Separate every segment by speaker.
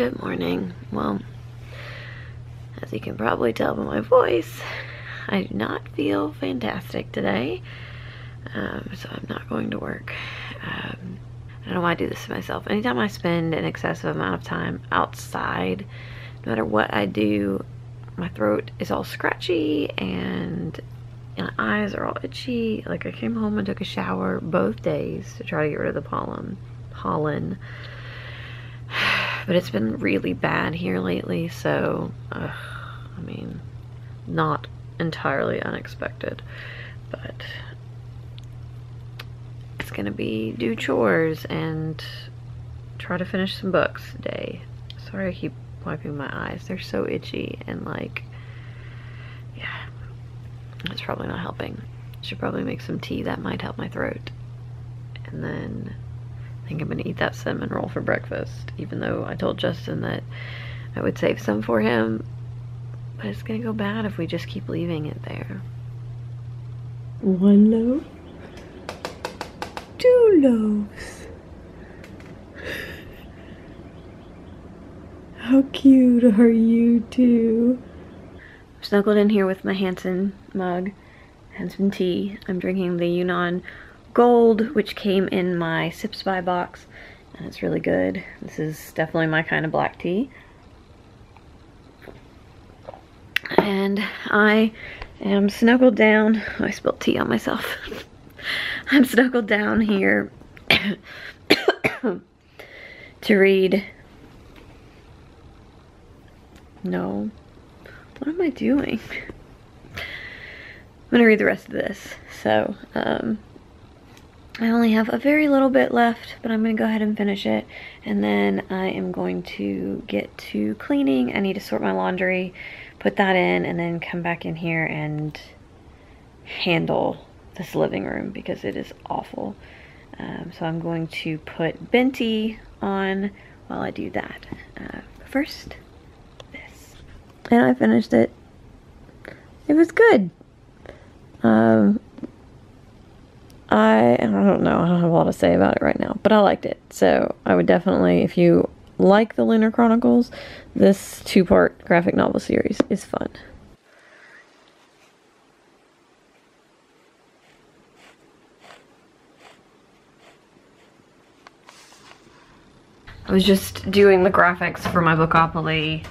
Speaker 1: Good morning. Well, as you can probably tell by my voice, I do not feel fantastic today, so I'm not going to work. I don't know why I do this to myself. Anytime I spend an excessive amount of time outside, no matter what I do, my throat is all scratchy and my eyes are all itchy. Like, I came home and took a shower both days to try to get rid of the pollen. But it's been really bad here lately, so, I mean, not entirely unexpected, but it's gonna be do chores and try to finish some books today. Sorry I keep wiping my eyes. They're so itchy and, like, yeah, it's probably not helping. Should probably make some tea. That might help my throat. And then I think I'm gonna eat that cinnamon roll for breakfast, even though I told Justin that I would save some for him, but it's gonna go bad if we just keep leaving it there. 1 loaf, 2 loaves. How cute are you two? I'm snuggled in here with my Hanson mug and some tea. I'm drinking the Yunnan Gold, which came in my Sips By box, and it's really good. This is definitely my kind of black tea. And I am snuggled down. Oh, I spilled tea on myself. I'm snuggled down here to read. No. What am I doing? I'm gonna read the rest of this. So, I only have a very little bit left, but I'm gonna go ahead and finish it, and then I am going to get to cleaning. I need to sort my laundry, put that in, and then come back in here and handle this living room because it is awful. So I'm going to put Binti on while I do that. First, this. And I finished it. It was good. I don't know, I don't have a lot to say about it right now, but I liked it. So I would definitely, if you like the Lunar Chronicles, this 2-part graphic novel series is fun. I was just doing the graphics for my Bookopoly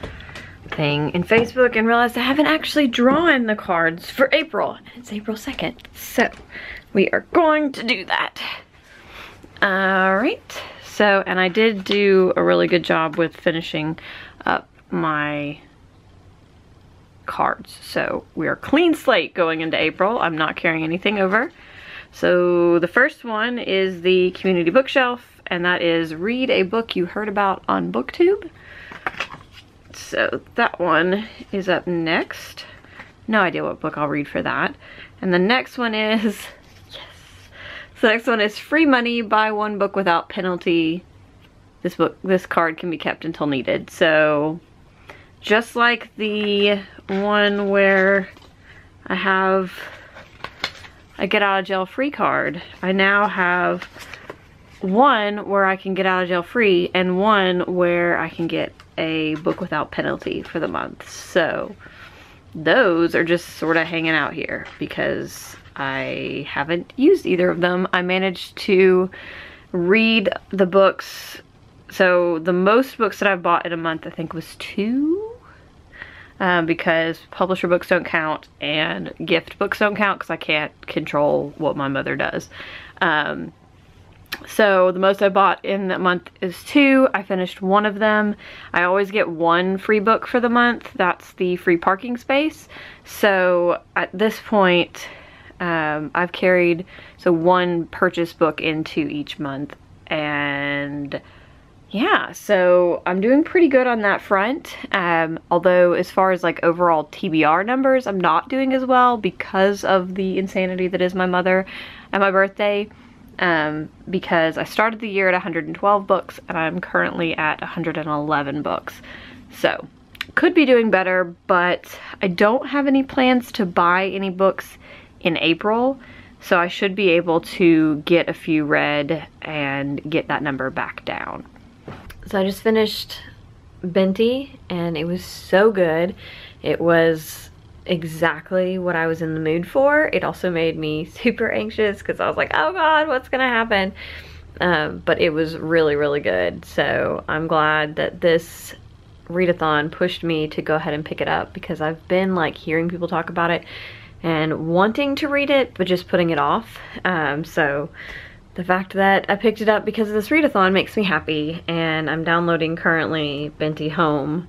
Speaker 1: thing in Facebook and realized I haven't actually drawn the cards for April. And it's April 2nd, so we are going to do that. Alright, so, and I did do a really good job with finishing up my cards. So we are clean slate going into April. I'm not carrying anything over. So the first one is the community bookshelf, and that is Read a Book You Heard About on BookTube. So that one is up next. No idea what book I'll read for that. And the next one is, yes. So the next one is Free Money, Buy One Book Without Penalty. This card can be kept until needed. So just like the one where I get out of jail free card, I now have one where I can get out of jail free and one where I can get a book without penalty for the month. So those are just sort of hanging out here because I haven't used either of them. I managed to read the books. So the most books that I've bought in a month, I think, was 2. Because publisher books don't count and gift books don't count because I can't control what my mother does. So the most I bought in that month is 2. I finished 1 of them. I always get 1 free book for the month. That's the free parking space. So at this point, I've carried 1 purchase book into each month. And yeah, so I'm doing pretty good on that front. Although as far as like overall TBR numbers, I'm not doing as well because of the insanity that is my mother and my birthday. Because I started the year at 112 books and I'm currently at 111 books. So could be doing better, but I don't have any plans to buy any books in April. So I should be able to get a few read and get that number back down. So I just finished Binti, and it was so good. It was exactly what I was in the mood for. It also made me super anxious because I was like, oh God, what's gonna happen? But it was really, really good. So I'm glad that this readathon pushed me to go ahead and pick it up, because I've been like hearing people talk about it and wanting to read it, but just putting it off. So the fact that I picked it up because of this readathon makes me happy, and I'm downloading currently Binti Home,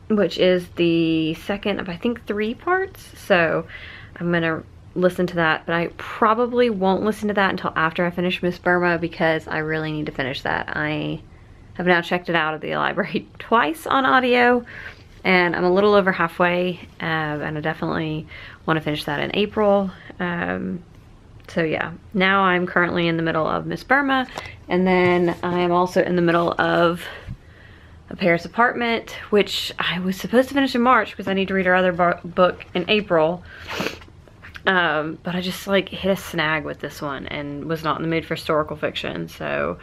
Speaker 1: which is the second of I think 3 parts. So I'm gonna listen to that, but I probably won't listen to that until after I finish Miss Burma, because I really need to finish that. I have now checked it out at the library twice on audio, and I'm a little over halfway, and I definitely want to finish that in April. So yeah, now I'm currently in the middle of Miss Burma, and then I am also in the middle of A Paris Apartment, which I was supposed to finish in March because I need to read her other book in April. But I just like hit a snag with this one and was not in the mood for historical fiction. So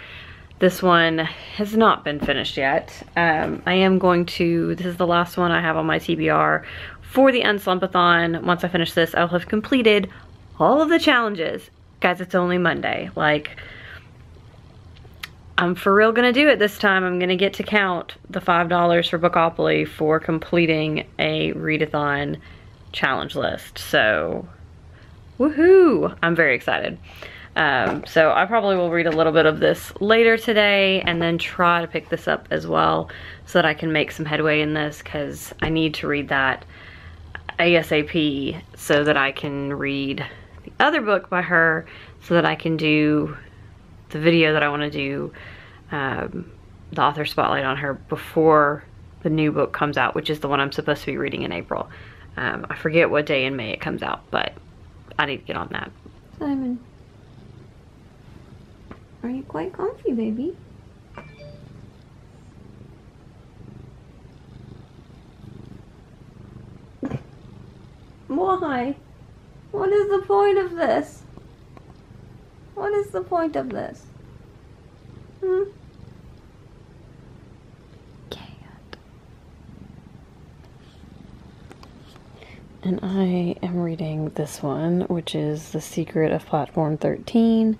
Speaker 1: this one has not been finished yet. I am going to, this is the last one I have on my TBR for the Unslumpathon. Once I finish this, I'll have completed all of the challenges. Guys, it's only Monday. Like, I'm for real gonna do it this time. I'm gonna get to count the $5 for Bookopoly for completing a readathon challenge list. So, woohoo! I'm very excited. So I probably will read a little bit of this later today and then try to pick this up as well so that I can make some headway in this, because I need to read that ASAP so that I can read the other book by her, so that I can do the video that I want to do, the author spotlight on her before the new book comes out, which is the one I'm supposed to be reading in April. I forget what day in May it comes out, but I need to get on that. Simon, are you quite comfy, baby? Why? What is the point of this? What is the point of this? Hmm? And I am reading this one, which is The Secret of Platform 13.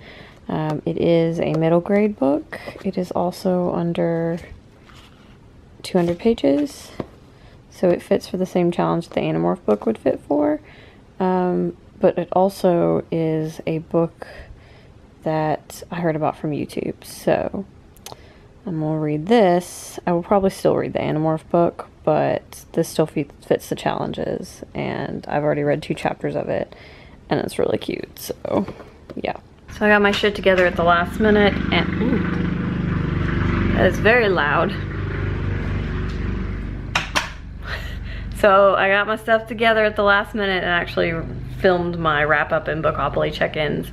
Speaker 1: It is a middle grade book. It is also under 200 pages, so it fits for the same challenge the Animorph book would fit for. But it also is a book that I heard about from YouTube, so I'm gonna read this. I will probably still read the Animorph book, but this still fits the challenges, and I've already read 2 chapters of it, and it's really cute, so yeah. So I got my shit together at the last minute, and ooh, that is very loud. So I got my stuff together at the last minute and actually filmed my wrap-up and Bookopoly check-ins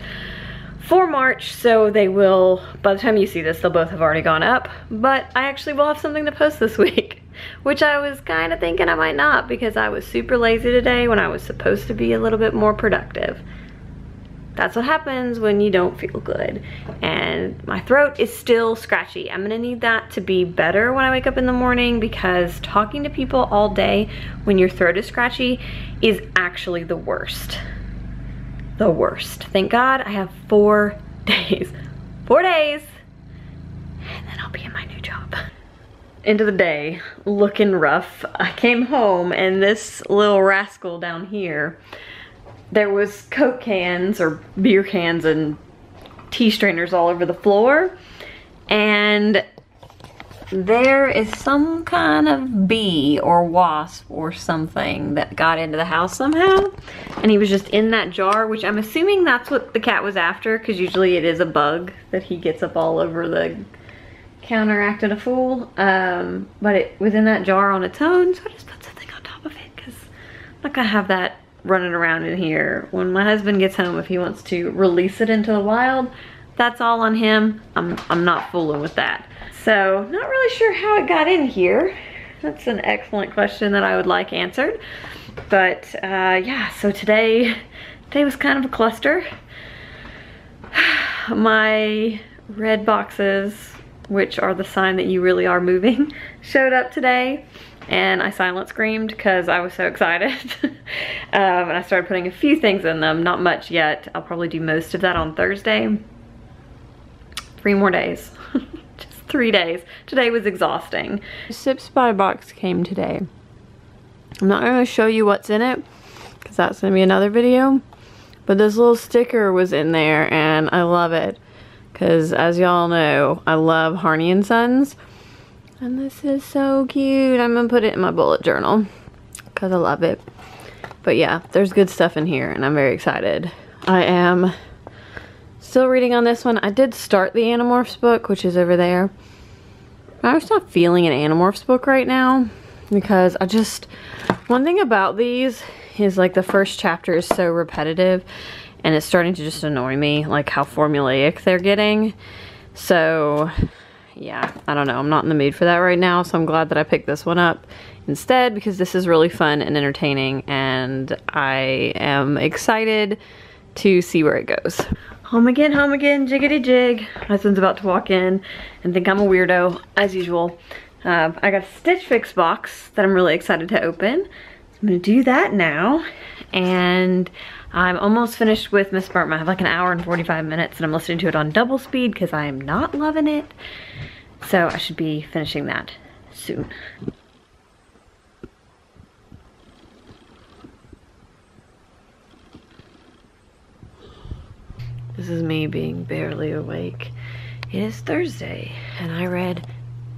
Speaker 1: for March, so they will, by the time you see this, they'll both have already gone up, but I actually will have something to post this week, which I was kind of thinking I might not, because I was super lazy today when I was supposed to be a little bit more productive. That's what happens when you don't feel good. And my throat is still scratchy. I'm gonna need that to be better when I wake up in the morning, because talking to people all day when your throat is scratchy is actually the worst. The worst. Thank God I have 4 days. 4 days, and then I'll be in my new job. End of the day, looking rough. I came home and this little rascal down here, there was Coke cans or beer cans and tea strainers all over the floor, and there is some kind of bee or wasp or something that got into the house somehow, and he was just in that jar, which I'm assuming that's what the cat was after, because usually it is a bug that he gets up all over the counter acting a fool, but it was in that jar on its own, so I just put something on top of it, because I'm not gonna have that running around in here. When my husband gets home, if he wants to release it into the wild, that's all on him. I'm not fooling with that. So, not really sure how it got in here. That's an excellent question that I would like answered. But yeah, so today was kind of a cluster. My red boxes which are the sign that you really are moving, showed up today. And I silent screamed because I was so excited. And I started putting a few things in them, not much yet. I'll probably do most of that on Thursday. 3 more days. Just 3 days. Today was exhausting. Sips by box came today. I'm not going to show you what's in it because that's going to be another video. But this little sticker was in there and I love it. Because as y'all know, I love Harney & Sons. And this is so cute. I'm gonna put it in my bullet journal because I love it. But yeah, there's good stuff in here and I'm very excited. I am still reading on this one. I did start the Animorphs book, which is over there. I'm just not feeling an Animorphs book right now because one thing about these is like the first chapter is so repetitive and it's starting to just annoy me, like how formulaic they're getting. So yeah, I don't know. I'm not in the mood for that right now, so I'm glad that I picked this one up instead because this is really fun and entertaining and I am excited to see where it goes. Home again, jiggity jig. My son's about to walk in and think I'm a weirdo, as usual. I got a Stitch Fix box that I'm really excited to open. So I'm gonna do that now. And I'm almost finished with Miss Burma. I have like an hour and 45 minutes and I'm listening to it on double speed because I am not loving it. So I should be finishing that soon. This is me being barely awake. It is Thursday and I read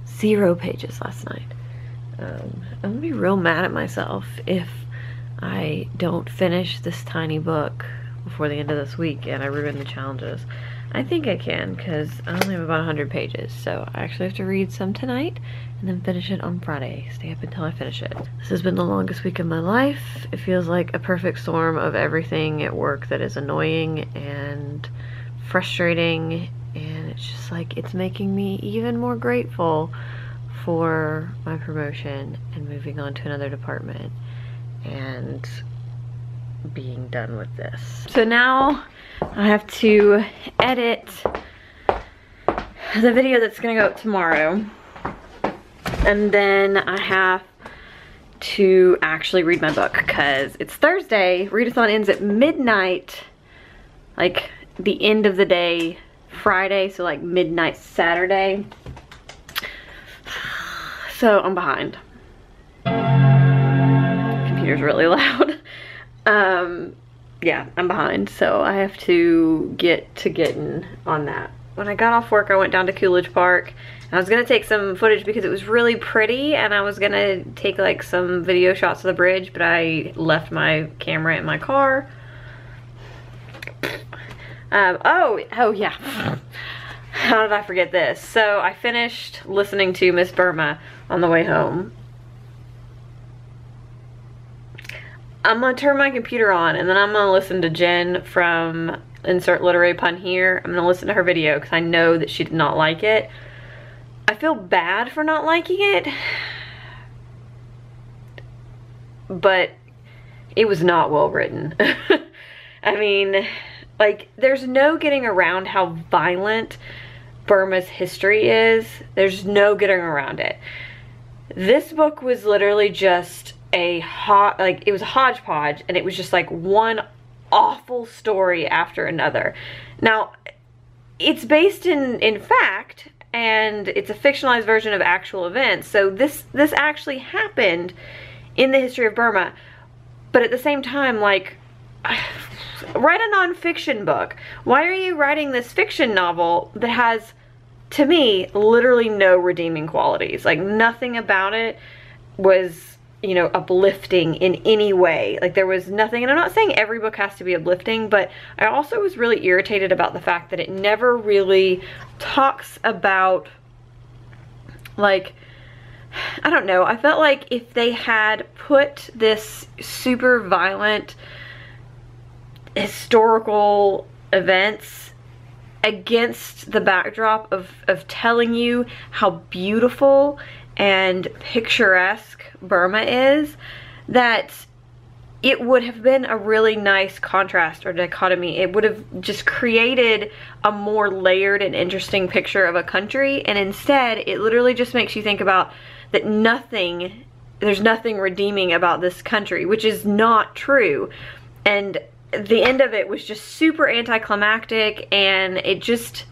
Speaker 1: 0 pages last night. I'm gonna be real mad at myself if I don't finish this tiny book before the end of this week and I ruin the challenges. I think I can because I only have about 100 pages, so I actually have to read some tonight and then finish it on Friday. Stay up until I finish it. This has been the longest week of my life. It feels like a perfect storm of everything at work that is annoying and frustrating, and it's just like it's making me even more grateful for my promotion and moving on to another department and being done with this. So now I have to edit the video that's gonna go up tomorrow, and then I have to actually read my book because it's Thursday. Readathon ends at midnight, like the end of the day Friday, so like midnight Saturday. So I'm behind. Computer's really loud. Yeah, I'm behind, so I have to get to getting on that. When I got off work, I went down to Coolidge Park, and I was gonna take some footage because it was really pretty, and I was gonna take like some video shots of the bridge, but I left my camera in my car. Oh yeah. How did I forget this? So I finished listening to Miss Burma on the way home. I'm gonna turn my computer on and then I'm gonna listen to Jen from Insert Literary Pun Here. I'm gonna listen to her video because I know that she did not like it. I feel bad for not liking it, but it was not well written. I mean, like, there's no getting around how violent Burma's history is. There's no getting around it. This book was literally just it was a hodgepodge, and it was just like one awful story after another. Now, it's based in fact, and it's a fictionalized version of actual events, so this actually happened in the history of Burma. But at the same time, like, write a nonfiction book. Why are you writing this fiction novel that has, to me, literally no redeeming qualities? Like, nothing about it was, you know, uplifting in any way. Like, there was nothing, and I'm not saying every book has to be uplifting, but I also was really irritated about the fact that it never really talks about, like, I don't know, I felt like if they had put this super violent historical events against the backdrop of telling you how beautiful and picturesque Burma is, that it would have been a really nice contrast or dichotomy. It would have just created a more layered and interesting picture of a country, and instead it literally just makes you think about that there's nothing redeeming about this country, which is not true. And the end of it was just super anticlimactic, and it just,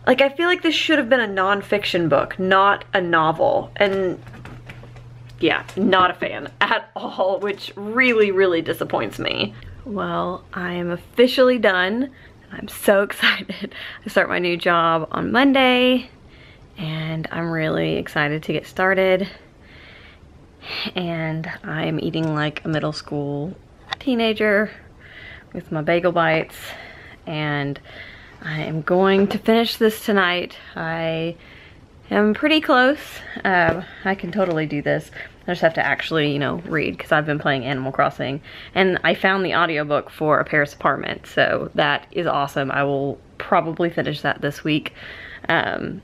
Speaker 1: like, I feel like this should have been a nonfiction book, not a novel. And yeah, not a fan at all, which really, really disappoints me. Well, I am officially done. I'm so excited. I start my new job on Monday, and I'm really excited to get started. And I'm eating like a middle school teenager with my bagel bites, and I am going to finish this tonight. I am pretty close. I can totally do this. I just have to actually, you know, read, because I've been playing Animal Crossing, and I found the audiobook for A Paris Apartment, so that is awesome. I will probably finish that this week on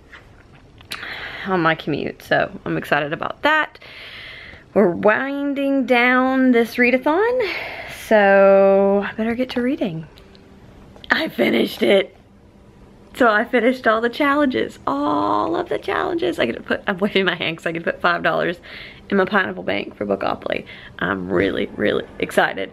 Speaker 1: my commute, so I'm excited about that. We're winding down this readathon, so I better get to reading. I finished it. So I finished all the challenges, all of the challenges. I'm waving my hand because I could put $5 in my Pineapple Bank for Bookopoly. I'm really, really excited.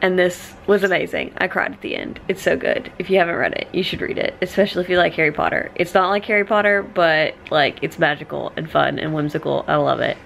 Speaker 1: And this was amazing. I cried at the end. It's so good. If you haven't read it, you should read it, especially if you like Harry Potter. It's not like Harry Potter, but like it's magical and fun and whimsical. I love it.